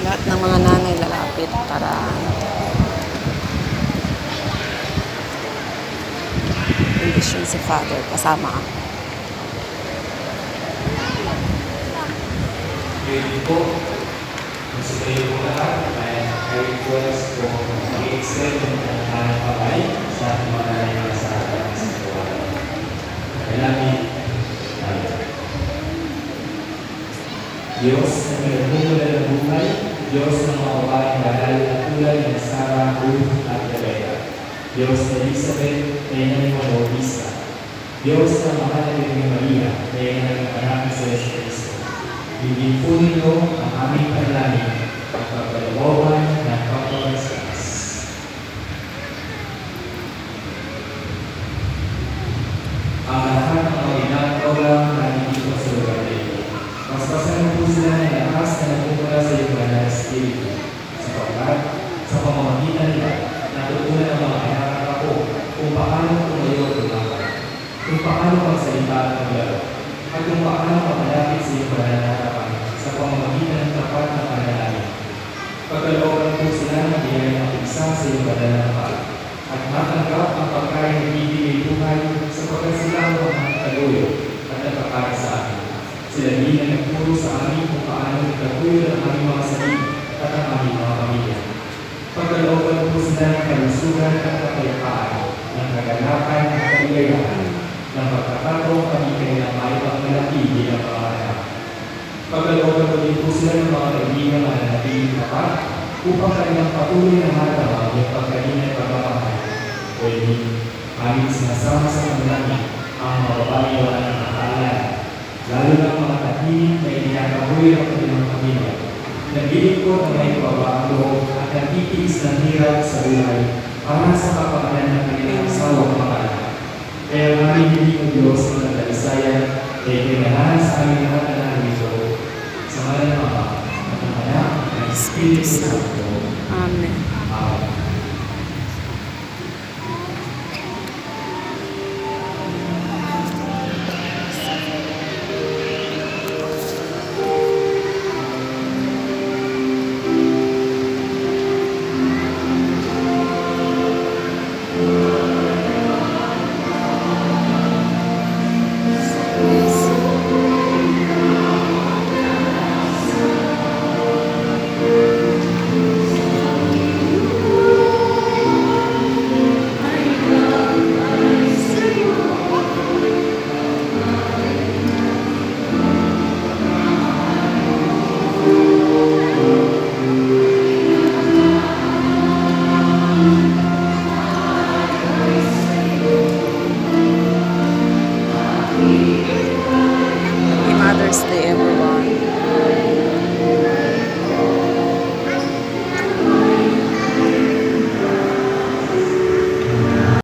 Lahat ng mga nanay lalapit para bendisyon si Father. Kasama ako. Ready po. Kung sa kayo po lahat, ay request po mag-extend ng kanilang kamay sa ating mga nanay sa ating sa buwan. Kailangan tayo. Diyos na pinagmumula ng buhay, Diyos ng mga babaeng banal na tulad ng Sarah, Ruth at Rebecca. Diyos na Elizabeth, Ina ni Bautista. Diyos na mahal na Birheng Maria, Ina ng anak sa Yesu Cristo. Bigyan po ninyo ang aming panalangin at pagkalooban ng pagpapaskas. Ang lahat ng mga inang-olang na dito sa lugar nito. Paspasan po sila ng lakas na nagpupula sa iyong banal na Espiritu. Sapagkat sa pamamagitan nila, natutunan ang mga anak at ako kung paano tumayo at lumaban, kung paano magsalita at maglaro, at kung paano mamalapit sa iyong banal na harapan sa pamamagitan ng tapat na panalangin. Pagkalooban po sila ng biyaya ng isa sa iyong banal na harapan, at matanggap ang pagkain ng bibigay buhay sapagkat sila ang mga taluyo at nagpapara sa amin. Sila din ang nagturo sa amin kung paano nagtaguyo ang aming mga sarili at ang aming mga pamilya. Pagkalooban po sila ng kalusugan at kapayapaan, ng kaganapan at kaligayahan, ng pagkakataong kami kanilang maipagmalaki bilang mga anak. Pagkalooban po din po sila ng mga kaibigan na nanatiling tapat upang kanilang patuloy na matabang yung pagkalinay pagmamahal. Pwede, aming sinasama sa panalangin ang mga babae wala ng nakaalan, lalo na mga tahimik na iniyakabuhi ang kanilang pamilya. Naglilingkod na may kababaang loob at nagtitiis ng hirap sa buhay para sa kapakanan ng kanilang asawang mga anak. Kaya namin hindi ng Diyos ng nagdalisayan ay kinalahan sa aming lahat na narito sa ngalan ng Ama at ng Anak at ng Espiritu Santo. Amen. Amen. Happy Mother's Day everyone.